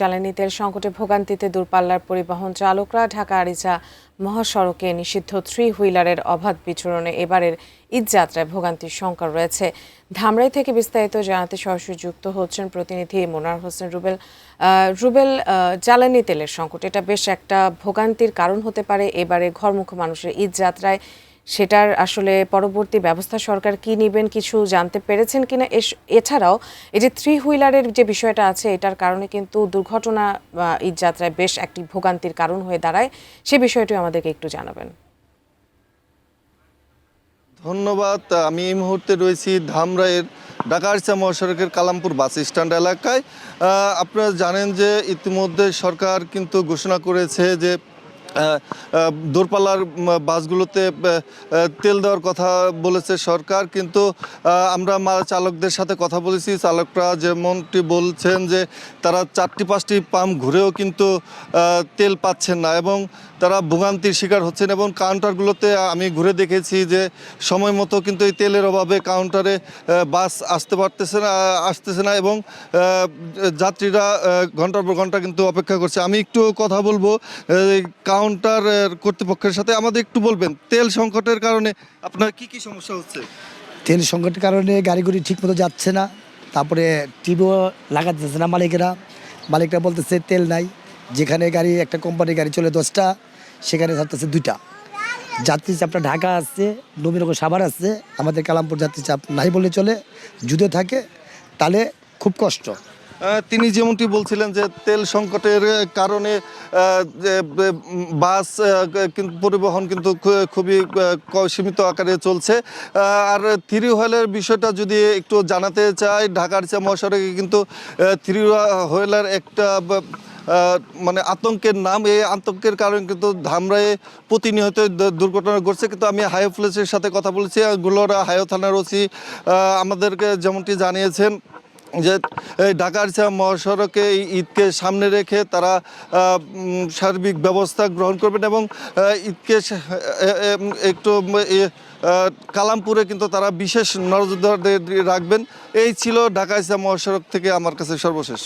জ্বালানি তেল সংকটে ভোগান্তিতে দূরপাল্লার পরিবহন চালকরা ঢাকা আরিচা মহাসড়কে নিষিদ্ধ থ্রি হুইলারের অবাধ বিচরণে এবারের ঈদযাত্রায় ভোগান্তির শঙ্কা রয়েছে। ধামরাই থেকে বিস্তারিত জানাতে সরাসরি যুক্ত হচ্ছেন প্রতিনিধি মোনার হোসেন রুবেল। জ্বালানি তেলের সংকট এটা বেশ একটা ভোগান্তির কারণ হতে পারে এবারে ঘরমুখো মানুষের ঈদযাত্রায়। সেটার আসলে পরবর্তী ব্যবস্থা সরকার কি নেবেন কিছু জানতে পেরেছেন কিনা? এছাড়াও এই যে থ্রি হুইলারের যে বিষয়টা আছে এটার কারণে কিন্তু দুর্ঘটনা ঈদযাত্রায় বেশ একটি ভোগান্তির কারণ হয়ে দাঁড়ায়, সে বিষয়টি আমাদেরকে একটু জানাবেন। ধন্যবাদ। আমি এই মুহূর্তে রয়েছি ধামরাইয়ের ঢাকা আরিচা মহাসড়কের কালামপুর বাস স্ট্যান্ড এলাকায়। আপনারা জানেন যে ইতিমধ্যে সরকার কিন্তু ঘোষণা করেছে যে দূরপাল্লার বাসগুলোতে তেল দেওয়ার কথা বলেছে সরকার, কিন্তু আমরা চালকদের সাথে কথা বলেছি। চালকরা যেমনটি বলছেন যে তারা 4-5টি পাম্প ঘুরেও কিন্তু তেল পাচ্ছেন না এবং তারা ভোগান্তির শিকার হচ্ছেন। এবং কাউন্টারগুলোতে আমি ঘুরে দেখেছি যে সময় মতো কিন্তু এই তেলের অভাবে কাউন্টারে বাস আসতেছে না এবং যাত্রীরা ঘন্টার পর ঘন্টা কিন্তু অপেক্ষা করছে। আমি একটু কথা বলবো কাউন্টার কর্তৃপক্ষের সাথে। আমাদের একটু বলবেন তেল সংকটের কারণে আপনার কি কি সমস্যা হচ্ছে? তেল সংকটের কারণে গাড়িগুড়ি ঠিকমতো যাচ্ছে না, তারপরে টিভিও লাগাতেছে না মালিকরা বলতেছে তেল নাই। যেখানে গাড়ি একটা কোম্পানির গাড়ি চলে 10টা, সেখানে থাকতেছে 2টা। যাত্রী চাপটা ঢাকা আসছে, নবীনগর সাভার আসছে, আমাদের কালামপুর যাত্রী চাপ নাই বলে চলে। যদি থাকে তাহলে খুব কষ্ট। তিনি যেমনটি বলছিলেন যে তেল সংকটের কারণে বাস কিন্তু পরিবহন কিন্তু খুবই সীমিত আকারে চলছে। আর থ্রি হুইলার বিষয়টা যদি একটু জানাতে চাই, ঢাকা আরিচা মহাসড়কে কিন্তু থ্রি হুইলার একটা মানে আতঙ্কের নাম। এই আতঙ্কের কারণে কিন্তু ধামরাইয়ে প্রতিনিয়ত দুর্ঘটনা ঘটছে। কিন্তু আমি হাইও পুলিশের সাথে কথা বলেছি, গুলোরা হাইও থানার ওসি আমাদেরকে যেমনটি জানিয়েছেন যে ঢাকা আরিচা মহাসড়কে ঈদকে সামনে রেখে তারা সার্বিক ব্যবস্থা গ্রহণ করবেন এবং ঈদকে একটু কালামপুরে কিন্তু তারা বিশেষ নজরদারি রাখবেন। এই ছিল ঢাকা আরিচা মহাসড়ক থেকে আমার কাছে সর্বশেষ।